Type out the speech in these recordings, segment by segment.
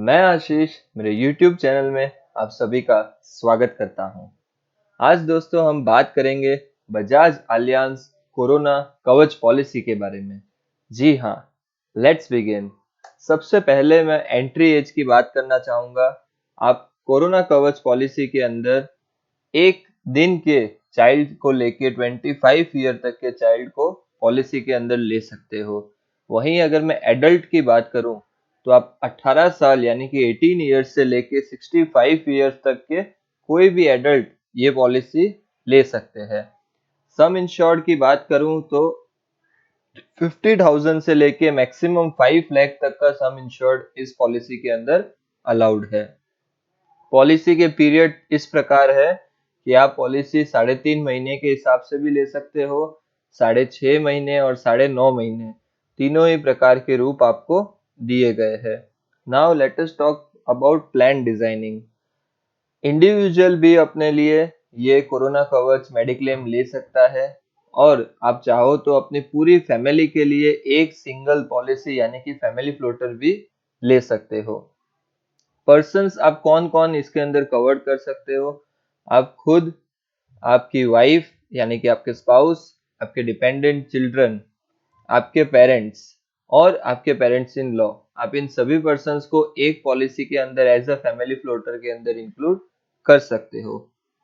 मैं आशीष मेरे YouTube channel में आप सभी का स्वागत करता हूं। आज दोस्तों हम बात करेंगे बजाज अलियांज कोरोना कवच पॉलिसी के बारे में। जी हाँ, लेट्स बिगिन। सबसे पहले मैं एंट्री एज की बात करना चाहूंगा। आप कोरोना कवच पॉलिसी के अंदर एक दिन के चाइल्ड को लेके 25 ईयर तक के चाइल्ड को पॉलिसी के अंदर ले सकते हो। वहीं अगर मैं एडल्ट की बात करूं तो आप 18 साल यानी कि 18 ईयर्स से लेके 65 ईयर्स तक के कोई भी एडल्ट ये पॉलिसी ले सकते हैं। सम इंश्योर्ड की बात करूं तो 50,000 से लेके मैक्सिमम 5 लाख तक का सम इंश्योर्ड इस पॉलिसी के अंदर अलाउड है। पॉलिसी के पीरियड इस प्रकार है कि आप पॉलिसी 3.5 महीने के हिसाब से भी ले सकते हो, 6.5 महीने और 9.5 महीने तीनों ही प्रकार के रूप आपको दिए गए हैं। Now let us talk about plan designing. Individual भी अपने लिए ये कोरोना कवच मेडिक्लेम ले सकता है और आप चाहो तो अपनी पूरी फैमिली के लिए एक सिंगल पॉलिसी यानी कि फैमिली फ्लोटर भी ले सकते हो। पर्सन्स आप कौन कौन इसके अंदर कवर कर सकते हो? आप खुद, आपकी वाइफ यानी कि आपके स्पाउस, आपके डिपेंडेंट चिल्ड्रन, आपके पेरेंट्स और आपके पेरेंट्स इन लॉ, आप इन सभी पर्सन्स को एक पॉलिसी के अंदर एज अ फैमिली फ्लोटर के अंदर इंक्लूड कर सकते हो।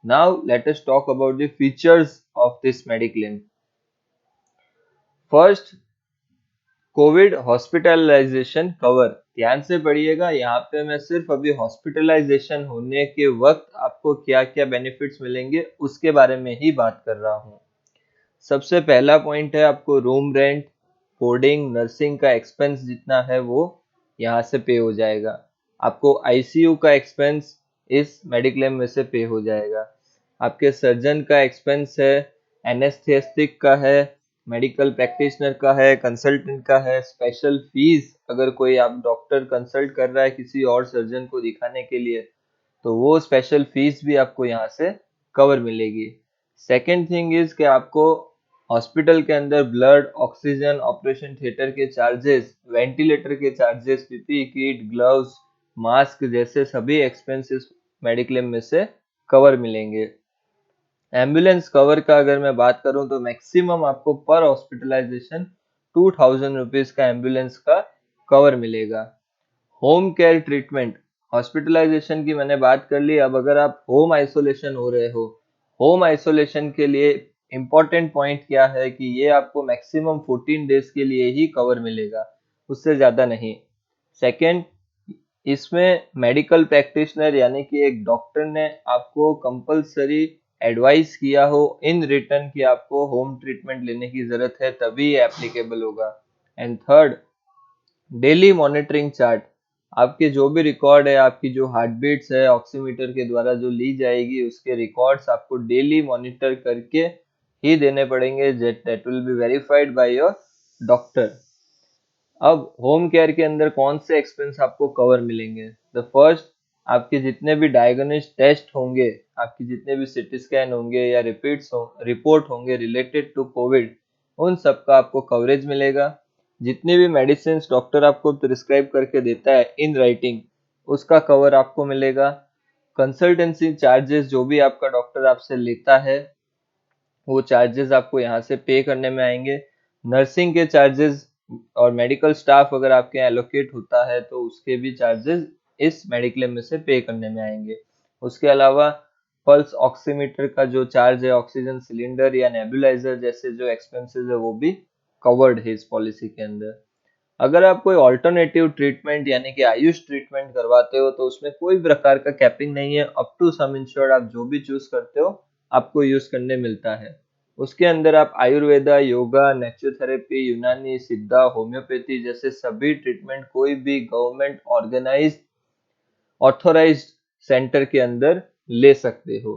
Now let us talk about the features of this mediclaim. First, covid hospitalization cover. ध्यान से पढ़िएगा, यहाँ पे मैं सिर्फ अभी हॉस्पिटलाइजेशन होने के वक्त आपको क्या क्या बेनिफिट्स मिलेंगे उसके बारे में ही बात कर रहा हूँ। सबसे पहला पॉइंट है आपको रूम रेंट, बोर्डिंग, नर्सिंग का एक्सपेंस जितना है वो यहाँ से पे हो जाएगा। आपको आईसीयू का एक्सपेंस इस मेडिक्लेम में से पे हो जाएगा। आपके सर्जन का एक्सपेंस है, एनेस्थेटिक का है, मेडिकल प्रैक्टिशनर का है, कंसल्टेंट का है। स्पेशल फीस अगर कोई आप डॉक्टर कंसल्ट कर रहा है किसी और सर्जन को दिखाने के लिए तो वो स्पेशल फीस भी आपको यहाँ से कवर मिलेगी। सेकेंड थिंग इज कि आपको हॉस्पिटल के अंदर ब्लड, ऑक्सीजन, ऑपरेशन थिएटर के चार्जेस, वेंटिलेटर के charges, PPE kit, gloves, mask जैसे सभी एक्सपेंसेस मेडिक्लेम में से कवर मिलेंगे। एम्बुलेंस कवर का अगर मैं बात करूं तो मैक्सिमम आपको पर हॉस्पिटलाइजेशन 2000 रुपीज का एम्बुलेंस का कवर मिलेगा। होम केयर ट्रीटमेंट, हॉस्पिटलाइजेशन की मैंने बात कर ली, अब अगर आप होम आइसोलेशन हो रहे हो, होम आइसोलेशन के लिए इंपॉर्टेंट पॉइंट क्या है कि ये आपको मैक्सिमम 14 डेज के लिए ही कवर मिलेगा, उससे ज्यादा नहीं। सेकेंड, इसमें मेडिकल प्रैक्टिशनर यानी कि एक डॉक्टर ने आपको कंपलसरी एडवाइस किया हो इन रिटर्न कि आपको होम ट्रीटमेंट लेने की जरूरत है तभी ये एप्लीकेबल होगा। And third, daily monitoring chart. आपके जो भी रिकॉर्ड है, आपकी जो हार्ट बीट्स है ऑक्सीमीटर के द्वारा जो ली जाएगी उसके रिकॉर्ड्स आपको डेली मॉनिटर करके ही देने पड़ेंगे, that will be verified by your doctor. अब होम केयर के अंदर कौन से एक्सपेंस आपको कवर मिलेंगे? द फर्स्ट, आपके जितने भी डायग्नोस्टिक टेस्ट होंगे, आपकी जितने भी सीटी स्कैन होंगे या रिपोर्ट होंगे रिलेटेड टू कोविड, उन सब का आपको कवरेज मिलेगा। जितनी भी मेडिसिन डॉक्टर आपको प्रिस्क्राइब करके देता है इन राइटिंग, उसका कवर आपको मिलेगा। कंसल्टेंसी चार्जेस जो भी आपका डॉक्टर आपसे लेता है वो चार्जेस आपको यहाँ से पे करने में आएंगे। नर्सिंग के चार्जेस और मेडिकल स्टाफ अगर आपके यहाँ एलोकेट होता है तो उसके भी चार्जेस इस मेडिक्लेम में से पे करने में आएंगे। उसके अलावा पल्स ऑक्सीमीटर का जो चार्ज है, ऑक्सीजन सिलेंडर या नेबुलाइजर जैसे जो एक्सपेंसेस है वो भी कवर्ड है इस पॉलिसी के अंदर। अगर आप कोई ऑल्टरनेटिव ट्रीटमेंट यानी कि आयुष ट्रीटमेंट करवाते हो तो उसमें कोई प्रकार का कैपिंग नहीं है, अप टू सम इंश्योर्ड आप जो भी चूज करते हो आपको यूज करने मिलता है। उसके अंदर आप आयुर्वेदा, योगा, नेचुरोथेरेपी, यूनानी, सिद्धा, होम्योपैथी जैसे सभी ट्रीटमेंट कोई भी गवर्नमेंट ऑर्गेनाइज्ड ऑथोराइज्ड सेंटर के अंदर ले सकते हो।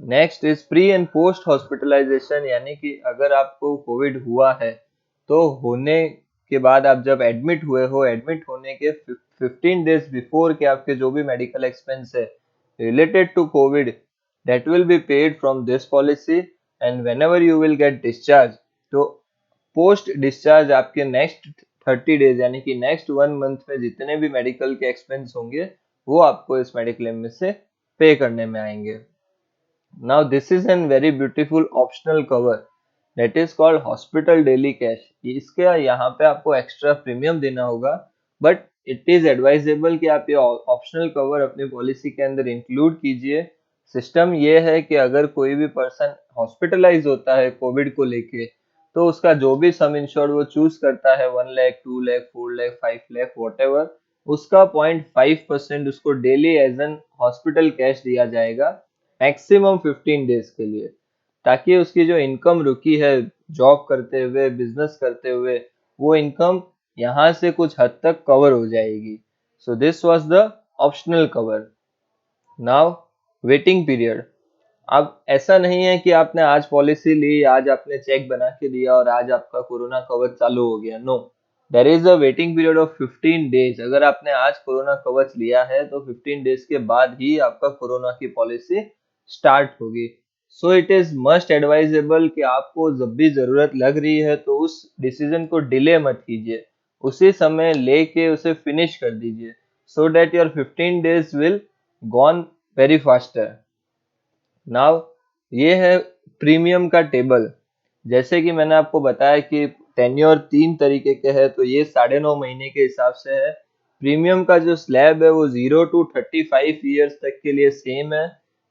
Next is pre and post hospitalization, यानी कि अगर आपको कोविड हुआ है तो होने के बाद आप जब एडमिट हुए हो, एडमिट होने के 15 डेज बिफोर के आपके जो भी मेडिकल एक्सपेंस है related to COVID, that will be paid from this policy, and whenever you will get discharged, तो पोस्ट डिस्चार्ज आपके नेक्स्ट 30 डेज यानी कि नेक्स्ट 1 मंथ में जितने भी मेडिकल के एक्सपेंस होंगे वो आपको इस मेडिक्लेम में से पे करने में आएंगे। Now this is a very beautiful optional cover that is called hospital daily cash। इसके यहाँ पे आपको एक्स्ट्रा प्रीमियम देना होगा, बट इट इज एडवाइजेबल कि आप ये ऑप्शनल कवर अपनी पॉलिसी के अंदर इंक्लूड कीजिए। सिस्टम ये है कि अगर कोई भी पर्सन हॉस्पिटलाइज होता है कोविड को लेके, तो उसका जो भी सम इंश्योर्ड वो चूज करता है 1 लाख 2 लाख 4 लाख 5 लाख वॉट, उसका 0.5% उसको daily as an hospital cash दिया जाएगा मैक्सिमम 15 डेज के लिए, ताकि उसकी जो इनकम रुकी है जॉब करते हुए बिजनेस करते हुए वो इनकम यहाँ से कुछ हद तक कवर हो जाएगी। So this was the optional cover. Now waiting period. अब ऐसा नहीं है कि आपने आज पॉलिसी ली, आज आपने चेक बना के दिया और आज आपका कोरोना कवर चालू हो गया। No, there is a waiting period of 15 days. अगर आपने आज कोरोना कवच लिया है तो 15 डेज के बाद ही आपका कोरोना की पॉलिसी स्टार्ट होगी। So it is must advisable कि आपको जब भी जरूरत लग रही है तो उस डिसीजन को डिले मत कीजिए, उसी समय लेके उसे फिनिश कर दीजिए, so that your 15 days will gone very faster. Now ये है प्रीमियम का टेबल। जैसे कि मैंने आपको बताया कि टेन्योर 3 तरीके के है, तो ये 9.5 महीने के हिसाब से है। प्रीमियम का जो स्लैब है वो 0 to 35 ईयर्स तक के लिए सेम है।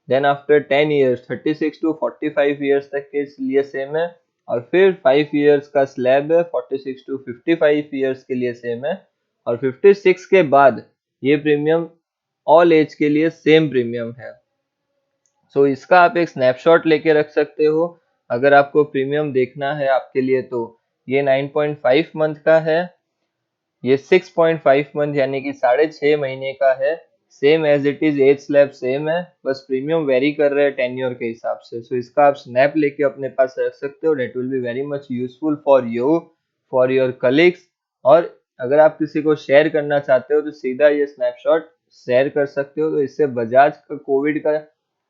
Then after 10 years 36 to 45 years तक के लिए सेम है। और फिर 5 ईयर्स का स्लैब है 46 to 55 ईयर्स के लिए सेम है। और 56 के बाद ये प्रीमियम ऑल एज के लिए सेम प्रीमियम है। सो इसका आप एक स्नैपशॉट लेके रख सकते हो। अगर आपको प्रीमियम देखना है आपके लिए तो ये 9.5 मंथ का है, ये 6.5 मंथ यानी कि 6.5 महीने का है। Same as it is, as slab same है, बस प्रीमियम वेरी कर रहे हैं टेन्योर के हिसाब से। सो इसका आप स्नैप लेके अपने पास रख सकते हो। That will be very much useful for you, for your colleagues. और अगर आप किसी को शेयर करना चाहते हो तो सीधा ये स्नैपशॉट शेयर कर सकते हो। तो इससे बजाज का कोविड का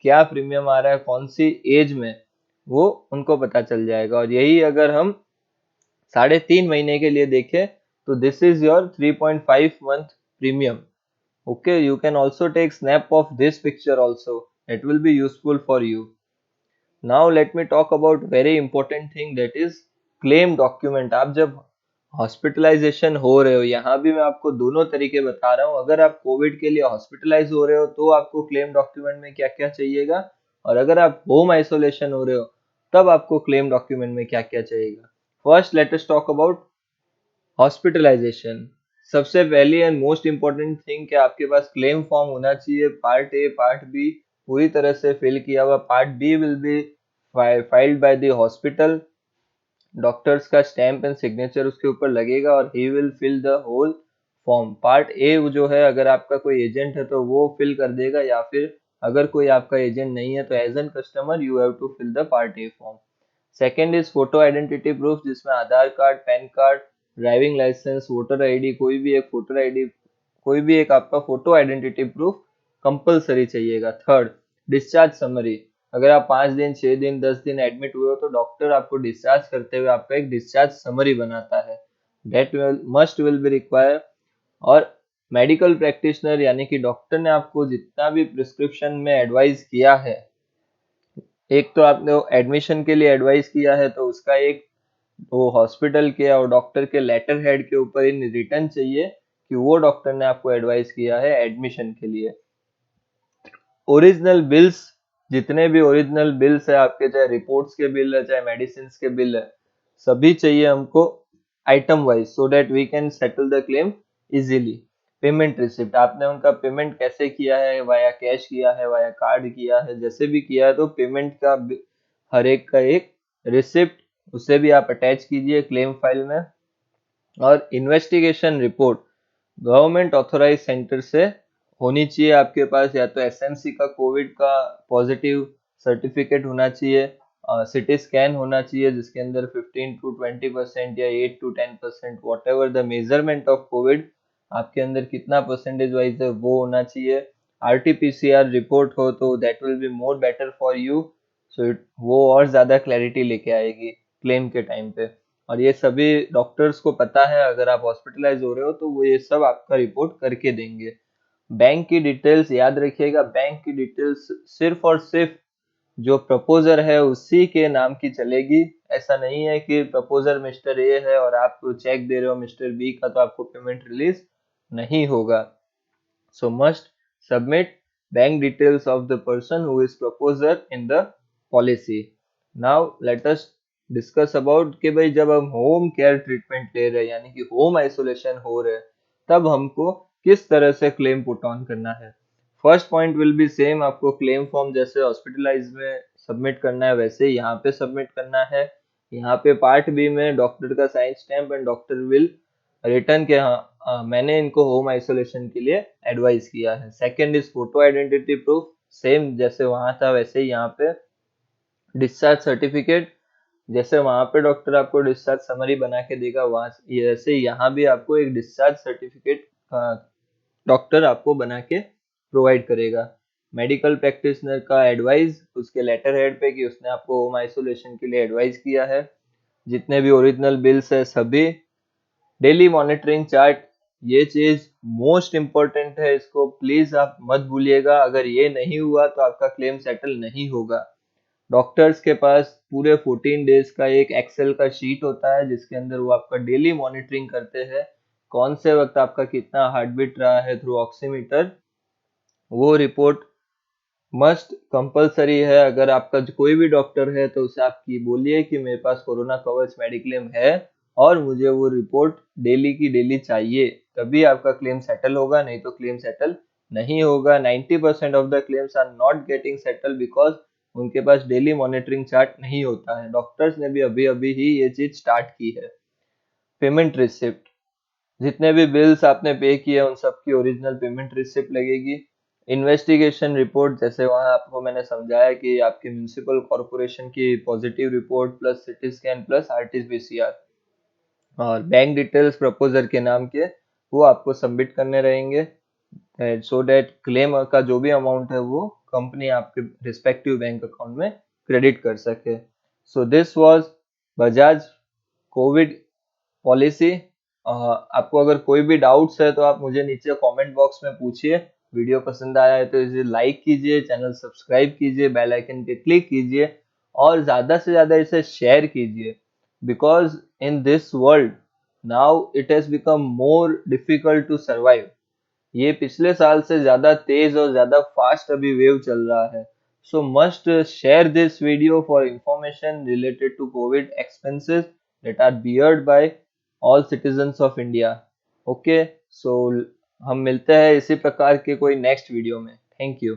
क्या प्रीमियम आ रहा है कौन सी एज में, वो उनको पता चल जाएगा। और यही अगर हम 3.5 महीने के लिए देखें तो this is your 3.5 month premium. Okay, you can also take snap of this picture also, it will be useful for you. Now let me talk about very important thing, that is claim document. आप जब hospitalisation हो रहे हो, यहाँ भी मैं आपको दोनों तरीके बता रहा हूँ। अगर आप कोविड के लिए हॉस्पिटलाइज हो रहे हो तो आपको क्लेम डॉक्यूमेंट में क्या क्या चाहिएगा, और अगर आप होम आइसोलेशन हो रहे हो तब आपको क्लेम डॉक्यूमेंट में क्या क्या चाहिएगा। First let us talk about hospitalization. सबसे पहली एंड मोस्ट इम्पोर्टेंट थिंग कि आपके पास क्लेम फॉर्म होना चाहिए, पार्ट ए पार्ट बी पूरी तरह से फिल किया हुआ। Part B will be filed by the hospital, doctors का स्टैम्प एंड सिग्नेचर उसके ऊपर लगेगा और he will fill the whole form. Part A जो है, अगर आपका कोई एजेंट है तो वो फिल कर देगा, या फिर अगर कोई आपका एजेंट नहीं है तो as an customer you have to fill the part a form. Second is photo identity proof, जिसमें Aadhaar card, PAN card, driving licence, voter ID, कोई भी एक फोटो आईडी, कोई भी एक आपका फोटो आइडेंटिटी प्रूफ कंपलसरी चाहिएगा। Third, discharge summary. अगर आप 5 दिन 6 दिन 10 दिन एडमिट हुए हो तो डॉक्टर आपको डिस्चार्ज करते हुए आपका एक डिस्चार्ज समरी बनाता है, that must will be require. और मेडिकल प्रैक्टिशनर यानी कि डॉक्टर ने आपको जितना भी प्रिस्क्रिप्शन में एडवाइस किया है, एक तो आपने एडमिशन के लिए एडवाइस किया है तो उसका एक वो हॉस्पिटल के और डॉक्टर के लेटर हेड के ऊपर इन रिटर्न चाहिए कि वो डॉक्टर ने आपको एडवाइस किया है एडमिशन के लिए। ओरिजिनल बिल्स, जितने भी ओरिजिनल बिल्स है आपके, चाहे रिपोर्ट्स के बिल है चाहे मेडिसिन के बिल है, सभी चाहिए हमको item wise, so that we can settle the claim easily. Payment receipt, आपने उनका पेमेंट कैसे किया है, वाया कैश किया है, वाया कार्ड किया है, जैसे भी किया है तो पेमेंट का हर एक का एक रिसिप्ट उसे भी आप अटैच कीजिए क्लेम फाइल में। और investigation report government authorise centre से होनी चाहिए आपके पास, या तो एसएमसी का कोविड का पॉजिटिव सर्टिफिकेट होना चाहिए, सिटी स्कैन होना चाहिए जिसके अंदर 15 to 20% या 8 to 10% what ever the measurement of Covid आपके अंदर कितना परसेंटेज वाइज है वो होना चाहिए। आरटीपीसीआर रिपोर्ट हो तो that will be more better for you, so वो और ज्यादा क्लैरिटी लेके आएगी क्लेम के टाइम पे। और ये सभी डॉक्टर्स को पता है, अगर आप हॉस्पिटलाइज हो रहे हो तो वो ये सब आपका रिपोर्ट करके देंगे। बैंक की डिटेल्स याद रखिएगा, बैंक की डिटेल्स सिर्फ और सिर्फ जो प्रपोजर है उसी के नाम की चलेगी। ऐसा नहीं है कि प्रपोजर मिस्टर ए है और आप चेक दे रहे हो मिस्टर बी का तो आपको पेमेंट रिलीज नहीं होगा। So must submit bank details of the person who is proposer in the policy. Now let us discuss about कि भाई जब हम होम केयर ट्रीटमेंट ले रहे हैं यानी कि होम आइसोलेशन हो रहे हैं तब हमको किस तरह से क्लेम पुट ऑन करना है। First point will be same, आपको क्लेम फॉर्म जैसे हॉस्पिटलाइज में सबमिट करना है वैसे ही यहाँ पे सबमिट करना है। यहाँ पे पार्ट बी में डॉक्टर का sign stamp and doctor will return के हाँ मैंने इनको होम आइसोलेशन के लिए एडवाइस किया है। Second is photo identity proof, same जैसे वहां था वैसे ही यहाँ पे डिस्चार्ज सर्टिफिकेट, जैसे वहां पे डॉक्टर आपको डिस्चार्ज समरी बना के देगा वहां जैसे यहाँ भी आपको एक डिस्चार्ज सर्टिफिकेट डॉक्टर आपको बना के प्रोवाइड करेगा। मेडिकल प्रैक्टिशनर का एडवाइस उसके लेटर हेड पे कि उसने आपको होम आइसोलेशन के लिए एडवाइस किया है। जितने भी ओरिजिनल बिल्स है सभी। डेली मॉनिटरिंग चार्ट, ये चीज मोस्ट इंपॉर्टेंट है, इसको प्लीज आप मत भूलिएगा। अगर ये नहीं हुआ तो आपका क्लेम सेटल नहीं होगा। डॉक्टर्स के पास पूरे 14 डेज का एक एक्सेल का शीट होता है जिसके अंदर वो आपका डेली मॉनिटरिंग करते हैं, कौन से वक्त आपका कितना हार्ट बीट रहा है थ्रू ऑक्सीमीटर। वो रिपोर्ट मस्ट कंपलसरी है। अगर आपका कोई भी डॉक्टर है तो उसे आप बोलिए कि मेरे पास कोरोना कवच मेडिक्लेम है और मुझे वो रिपोर्ट डेली की डेली चाहिए, तभी आपका क्लेम सेटल होगा, नहीं तो क्लेम सेटल नहीं होगा। 90% of the claims are not getting settle because उनके पास डेली मॉनिटरिंग चार्ट नहीं होता है। डॉक्टर्स ने भी अभी अभी ही ये चीज स्टार्ट की है। पेमेंट रिसिप्ट, जितने भी बिल्स आपने पे किए उन सब की ओरिजिनल पेमेंट रिसिप्ट लगेगी। इन्वेस्टिगेशन रिपोर्ट, जैसे वहां आपको मैंने समझाया कि आपके म्यूनिसिपल कॉर्पोरेशन की positive report plus CT scan plus RTPCR, और बैंक डिटेल्स प्रपोजर के नाम के वो आपको सबमिट करने रहेंगे सो दैट क्लेम का जो भी अमाउंट है वो कंपनी आपके रिस्पेक्टिव बैंक अकाउंट में क्रेडिट कर सके। So this was Bajaj Covid policy. आपको अगर कोई भी डाउट्स है तो आप मुझे नीचे कमेंट बॉक्स में पूछिए। वीडियो पसंद आया है तो इसे लाइक कीजिए, चैनल सब्सक्राइब कीजिए, बेल आइकन पे क्लिक कीजिए और ज्यादा से ज्यादा इसे शेयर कीजिए। Because in this world now it has become more difficult to survive. ये पिछले साल से ज्यादा तेज और ज्यादा फास्ट अभी वेव चल रहा है। So must share this video for information related to COVID expenses that are beared by all citizens of India. Okay, so हम मिलते हैं इसी प्रकार के कोई नेक्स्ट वीडियो में। Thank you.